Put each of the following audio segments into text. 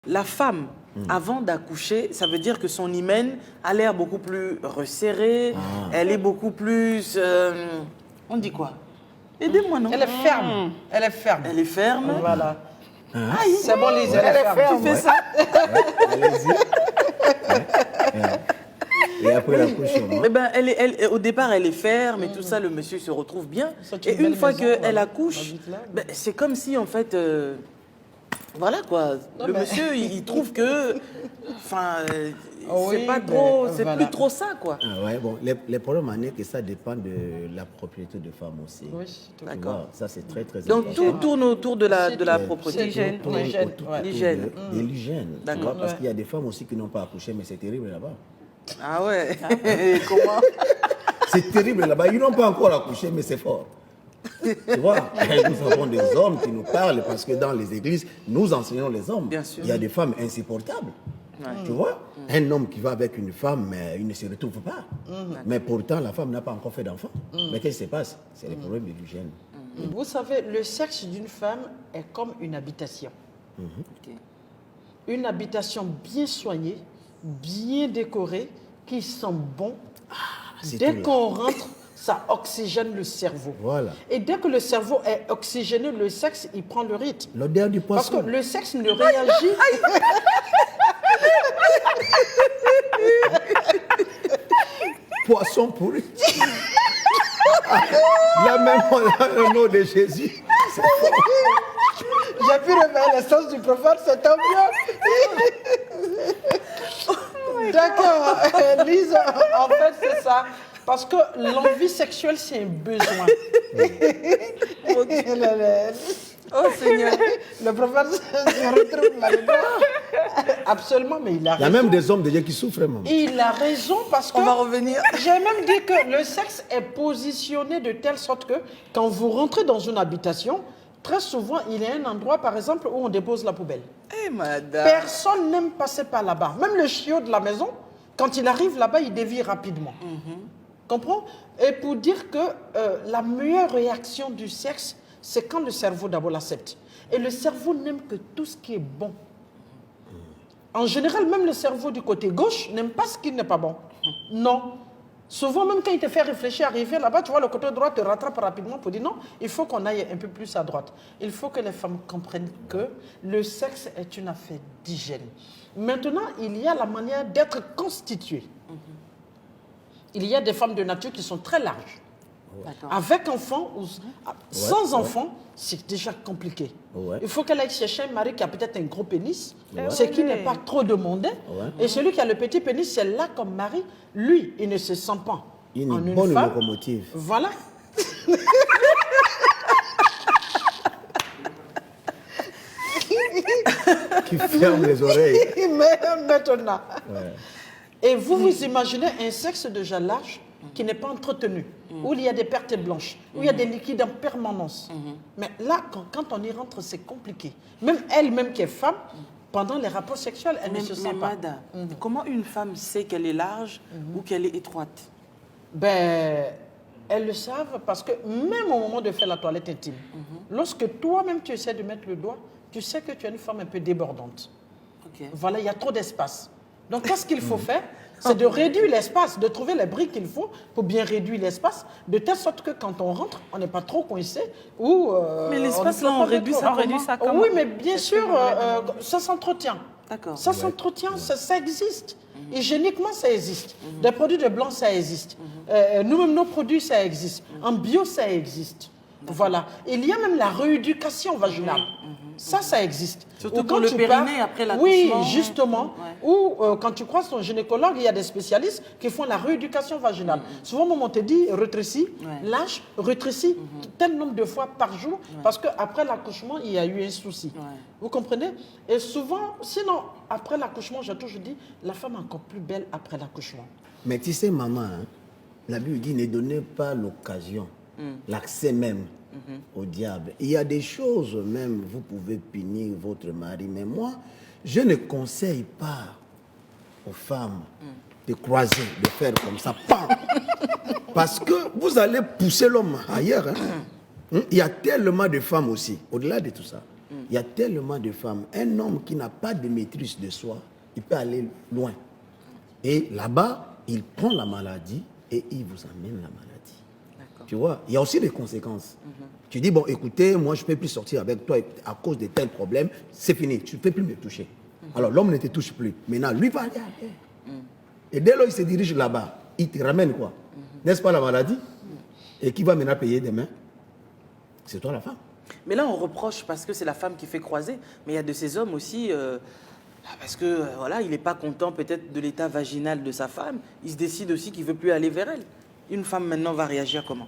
La femme, avant d'accoucher, ça veut dire que son hymen a l'air beaucoup plus resserré, elle est beaucoup plus... on dit quoi? Aidez-moi, non? Elle est ferme. Elle est ferme. Elle est ferme. Voilà. Aïe, C'est bon, Lise, elle est ferme. tu fais ça? Allez-y. Et après l'accouchement. Eh ben, au départ, elle est ferme et tout ça, le monsieur se retrouve bien. C'est Et une belle une fois maison, qu'elle voilà. accouche, On habite là. ben, c'est comme si, en fait, voilà quoi, Non, le mais- monsieur, il trouve que, enfin, Oui, c'est pas mais trop, c'est voilà. plus trop ça, quoi. Ah ouais, bon, les problèmes en est que ça dépend de la propriété de femme aussi. Oui, tout à fait. D'accord. Voilà, ça c'est très très Donc important. tout tourne autour de la C'est propreté. l'hygiène. Tout tourne L'hygiène, autour ouais. de L'hygiène. l'hygiène. tu D'accord. vois, parce Ouais. qu'il y a des femmes aussi qui n'ont pas accouché, mais c'est terrible là-bas. Ah ouais. Comment? C'est terrible là-bas. Ils n'ont pas encore accouché, mais c'est fort. Tu vois, nous avons des hommes qui nous parlent parce que dans les églises, nous enseignons les hommes. Bien sûr. Il y a des femmes insupportables. Tu vois, un homme qui va avec une femme, mais il ne se retrouve pas. Mais pourtant, la femme n'a pas encore fait d'enfant. Mais qu'est-ce qui se passe? C'est les problèmes de l'hygiène. Vous savez, le sexe d'une femme est comme une habitation. Ok. Une habitation bien soignée, bien décorée, qui sent bon. c'est Dès tout là. qu'on rentre, ça oxygène le cerveau. Voilà. Et dès que le cerveau est oxygéné, le sexe, il prend le rythme. L'odeur du Parce que poisson. le sexe ne réagit. Poisson pourri. Là même, on a le nom de Jésus. J'ai pu réveiller l'essence du prophète, c'est tant mieux. D'accord, Lise, en fait, c'est ça. Parce que l'envie sexuelle, c'est un besoin. Oh Seigneur. Le prophète se retrouve là-dedans. Absolument, mais il a Il y a raison. même des hommes déjà qui souffrent. Maman. Il a raison parce que... On va revenir. J'ai même dit que le sexe est positionné de telle sorte que quand vous rentrez dans une habitation, très souvent, il y a un endroit, par exemple, où on dépose la poubelle. Eh madame. Personne n'aime passer par là-bas. Même le chiot de la maison, quand il arrive là-bas, il dévie rapidement. Comprends? Et pour dire que la meilleure réaction du sexe, c'est quand le cerveau d'abord l'accepte. Et le cerveau n'aime que tout ce qui est bon. En général, même le cerveau du côté gauche n'aime pas ce qui n'est pas bon. Non. Souvent, même quand il te fait réfléchir, arriver là-bas, tu vois, le côté droit te rattrape rapidement pour dire non, il faut qu'on aille un peu plus à droite. Il faut que les femmes comprennent que le sexe est une affaire d'hygiène. Maintenant, il y a la manière d'être constitué. Il y a des femmes de nature qui sont très larges. D'accord. Avec enfant ou sans enfant, c'est déjà compliqué. Ouais. Il faut qu'elle aille chercher un mari qui a peut-être un gros pénis, Ouais. ce qui n'est pas trop demandé. Ouais. Et celui qui a le petit pénis, c'est là comme mari. Lui, il ne se sent pas Une en bonne femme. locomotive Voilà. qui ferme les oreilles. Mais maintenant. Ouais. Et vous vous imaginez un sexe déjà large qui n'est pas entretenu, où il y a des pertes blanches, où il y a des liquides en permanence. Mais là, quand on y rentre, c'est compliqué. Même elle-même qui est femme, pendant les rapports sexuels, elle ne se sent pas. Madame, comment une femme sait qu'elle est large ou qu'elle est étroite? Ben, elles le savent parce que même au moment de faire la toilette intime, lorsque toi-même tu essaies de mettre le doigt, tu sais que tu es une femme un peu débordante. Ok. Voilà, il y a trop d'espace. Donc, qu'est-ce qu'il faut faire? C'est de réduire l'espace, de trouver les briques qu'il faut pour bien réduire l'espace, de telle sorte que quand on rentre, on n'est pas trop coincé ou... Mais l'espace, ne là, fait on pas de réduit trop. ça comment? Oui, mais bien sûr, ça s'entretient. D'accord. Ça s'entretient, ça existe. Hygiéniquement, ça existe. Des produits de blanc, ça existe. Nous-mêmes, nos produits, ça existe. En bio, ça existe. Voilà. Il y a même la rééducation vaginale. Ça existe. Surtout Ou pour quand le tu périnée pars- après Oui, l'accouchement. justement. Ouais. Ou quand tu croises ton gynécologue, il y a des spécialistes qui font la rééducation vaginale. Souvent, on te dit rétrécis, Ouais. lâche, rétrécis, tel nombre de fois par jour, parce qu'après l'accouchement, il y a eu un souci. Ouais. Vous comprenez? Et souvent, sinon, après l'accouchement, j'ai toujours dit, la femme est encore plus belle après l'accouchement. Mais tu sais, maman, hein, la Bible dit ne donnez pas l'occasion, l'accès même au diable. Il y a des choses, même, vous pouvez punir votre mari. Mais moi, je ne conseille pas aux femmes de croiser, de faire comme ça. Pam. Parce que vous allez pousser l'homme ailleurs. Hein. Il y a tellement de femmes aussi, au-delà de tout ça. Il y a tellement de femmes. Un homme qui n'a pas de maîtrise de soi, il peut aller loin. Et là-bas, il prend la maladie et il vous amène la maladie. Tu vois, il y a aussi des conséquences. Tu dis, bon, écoutez, moi, je ne peux plus sortir avec toi à cause de tels problèmes. C'est fini, tu ne peux plus me toucher. Alors, l'homme ne te touche plus. Maintenant, lui va aller à terre. Et dès lors, il se dirige là-bas. Il te ramène quoi? N'est-ce pas la maladie? Et qui va maintenant payer demain? C'est toi la femme. Mais là, on reproche parce que c'est la femme qui fait croiser. Mais il y a de ces hommes aussi, parce que voilà, il n'est pas content peut-être de l'état vaginal de sa femme. Il se décide aussi qu'il ne veut plus aller vers elle. Une femme maintenant va réagir comment?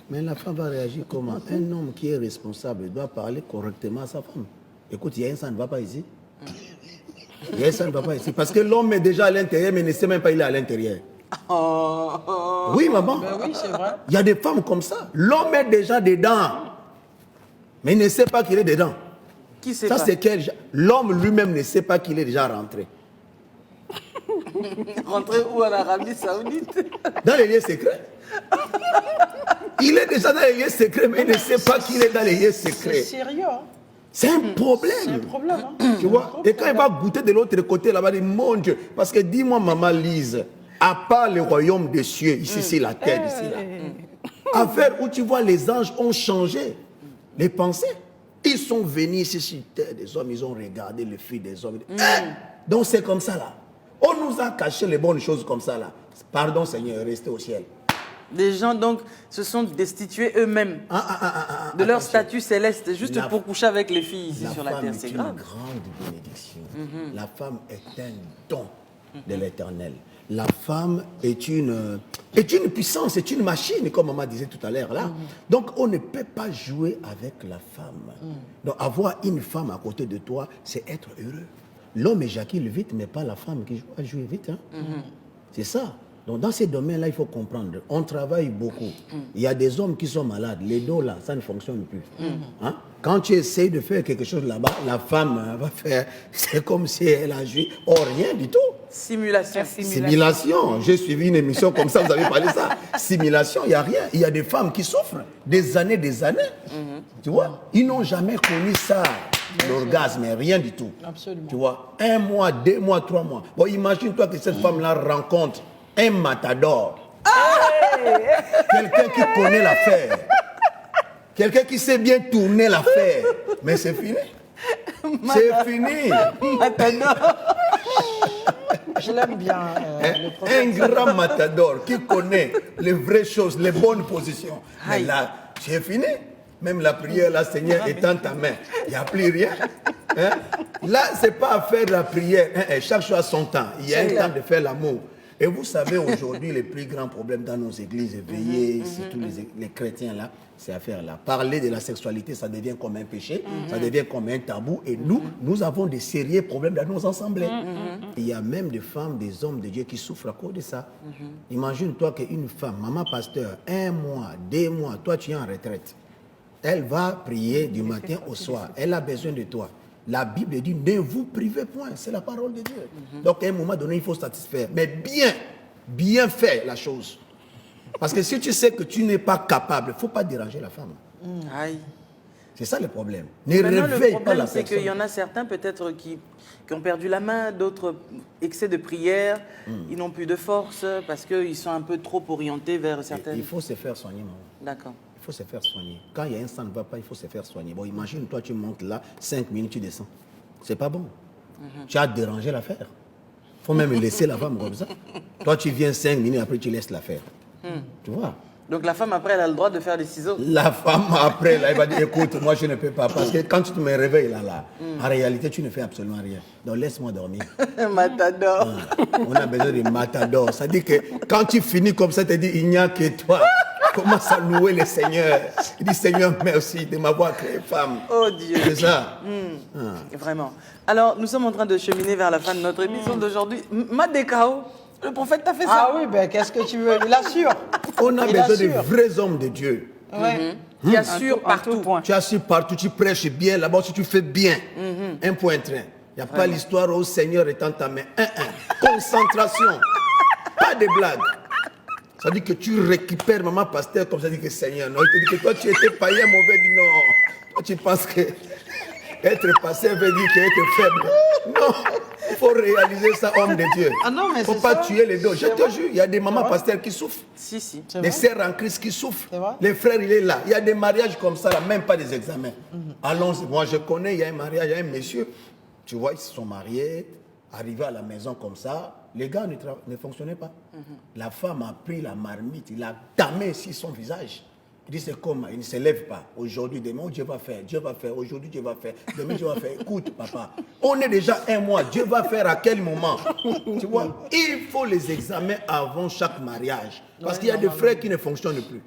Mais la femme va réagir comment? Un homme qui est responsable doit parler correctement à sa femme. Écoute, il y a un ça ne va pas ici. Il y a un ça ne va pas ici. Parce que l'homme est déjà à l'intérieur, mais ne sait même pas qu'il est à l'intérieur. Oui, maman. Ben oui, c'est vrai. Il y a des femmes comme ça. L'homme est déjà dedans, mais il ne sait pas qu'il est dedans. Qui sait Ça, pas? c'est quel... L'homme lui-même ne sait pas qu'il est déjà rentré. Rentrer où en Arabie Saoudite? Dans les lieux secrets. Il est déjà dans les lieux secrets, mais il ne sait pas qu'il est dans les lieux C'est secrets. sérieux. Hein? C'est un problème. C'est un problème. Hein? Tu vois? Et quand il va goûter de l'autre côté, là-bas, il dit, mon Dieu, parce que dis-moi, maman Lise, à part le royaume des cieux, ici, c'est la terre, ici, là. Affaire où tu vois, les anges ont changé les pensées. Ils sont venus ici sur terre des hommes, ils ont regardé le fil des hommes. Donc c'est comme ça, là. On nous a caché les bonnes choses comme ça, là. Pardon, Seigneur, restez au ciel. Des gens donc se sont destitués eux-mêmes de leur statut céleste juste pour coucher avec les filles ici sur la terre. C'est grave. La femme est une grande bénédiction. La femme est un don de l'Éternel. La femme est une puissance, c'est une machine, comme maman disait tout à l'heure là. Donc on ne peut pas jouer avec la femme. Donc avoir une femme à côté de toi, c'est être heureux. L'homme éjacule vite, mais pas la femme qui joue à jouer vite. Hein. C'est ça. Donc dans ces domaines-là, il faut comprendre. On travaille beaucoup. Il y a des hommes qui sont malades. Les dos là, ça ne fonctionne plus. Hein? Quand tu essayes de faire quelque chose là-bas, la femme va faire, c'est comme si elle a joué. Oh, rien du tout. Simulation. Simulation. J'ai suivi une émission comme ça, vous avez parlé de ça. Simulation, il n'y a rien. Il y a des femmes qui souffrent des années. Tu vois, ils n'ont jamais connu ça, l'orgasme, rien du tout. Absolument. Tu vois, 1 mois, 2 mois, 3 mois. Bon, imagine-toi que cette femme-là rencontre un matador. Quelqu'un qui connaît l'affaire. Quelqu'un qui sait bien tourner l'affaire. Mais c'est fini. C'est fini. Matador. Je l'aime bien. Le Un prophète. grand matador qui connaît les vraies choses, les bonnes positions. Mais là, c'est fini. Même la prière, là, Seigneur, étend ta main. Il n'y a plus rien. Hein? Là, ce n'est pas à faire la prière. Chaque chose a son temps. Il y a un temps de faire l'amour. Et vous savez, aujourd'hui, les plus grands problèmes dans nos églises éveillées, surtout les chrétiens là, c'est à faire là. Parler de la sexualité, ça devient comme un péché, ça devient comme un tabou. Et nous avons des sérieux problèmes dans nos assemblées. Il y a même des femmes, des hommes de Dieu qui souffrent à cause de ça. Imagine-toi qu'une femme, maman pasteur, 1 mois, 2 mois, toi tu es en retraite. Elle va prier du matin au soir. Elle a besoin de toi. La Bible dit, ne vous privez point. C'est la parole de Dieu. Donc, à un moment donné, il faut satisfaire. Mais bien faire la chose. Parce que si tu sais que tu n'es pas capable, il ne faut pas déranger la femme. Aïe. C'est ça le problème. Ne Maintenant, le réveille pas problème, la c'est personne. qu'il y en a certains peut-être qui ont perdu la main, d'autres excès de prière, ils n'ont plus de force parce qu'ils sont un peu trop orientés vers certaines... Il faut se faire soigner, maman. D'accord. Il faut se faire soigner. Quand il y a un sang ne va pas, il faut se faire soigner. Bon, imagine, toi, tu montes là, 5 minutes, tu descends. C'est pas bon. Tu as dérangé l'affaire. Il faut même laisser la femme comme ça. Toi, tu viens 5 minutes, après, tu laisses l'affaire. Tu vois? Donc la femme, après, elle a le droit de faire des ciseaux. La femme, après, là, elle va dire, écoute, moi, je ne peux pas. Parce que quand tu me réveilles là, en réalité, tu ne fais absolument rien. Donc, laisse-moi dormir. Matador. On a besoin de matador. Ça dit que quand tu finis comme ça, tu te dis, il n'y a que toi. Commence à louer le Seigneur. Il dit, Seigneur, merci de m'avoir créé femme. Oh Dieu. C'est ça. Vraiment. Alors, nous sommes en train de cheminer vers la fin de notre émission d'aujourd'hui. Madekao, le prophète t'a fait ça. Ah oui, ben qu'est-ce que tu veux? Il assure. On a Il besoin de assure. vrais hommes de Dieu. Ouais. Qui assure partout. Tu assures partout, tu prêches bien, là-bas, si tu fais bien. Un point train. Il n'y a pas l'histoire au Seigneur étant ta main. Concentration. Pas de blagues. Ça dit que tu récupères maman pasteur comme ça dit que Seigneur. Non, il te dit que toi tu étais païen mauvais. Il dit non. Toi tu penses que Être pasteur veut dire qu'être faible. Non, il faut réaliser ça, homme de Dieu. Ah non, mais il ne faut c'est pas ça. tuer les deux. Je C'est te vrai. jure, il y a des mamans vrai. pasteurs qui souffrent. Si, si. C'est Des vrai. sœurs en Christ qui souffrent. C'est vrai. Les frères, il est là. Il y a des mariages comme ça, là, même pas des examens. Allons-y. Moi, je connais, il y a un mariage, il y a un monsieur. Tu vois, ils se sont mariés, arrivés à la maison comme ça. Les gars ne fonctionnaient pas. La femme a pris la marmite, il a damé ici son visage. Il dit, c'est comme, il ne se lève pas. Aujourd'hui, demain, Dieu va faire. Dieu va faire. Aujourd'hui, Dieu va faire. Demain, Dieu va faire. Écoute, papa, on est déjà un mois. Dieu va faire à quel moment? Tu vois, il faut les examens avant chaque mariage. Parce qu'il y a des frères qui ne fonctionnent plus.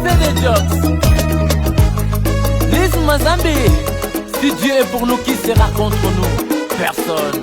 C'est des jokes. Lise Mazambi. Si Dieu est pour nous, qui sera contre nous? Personne.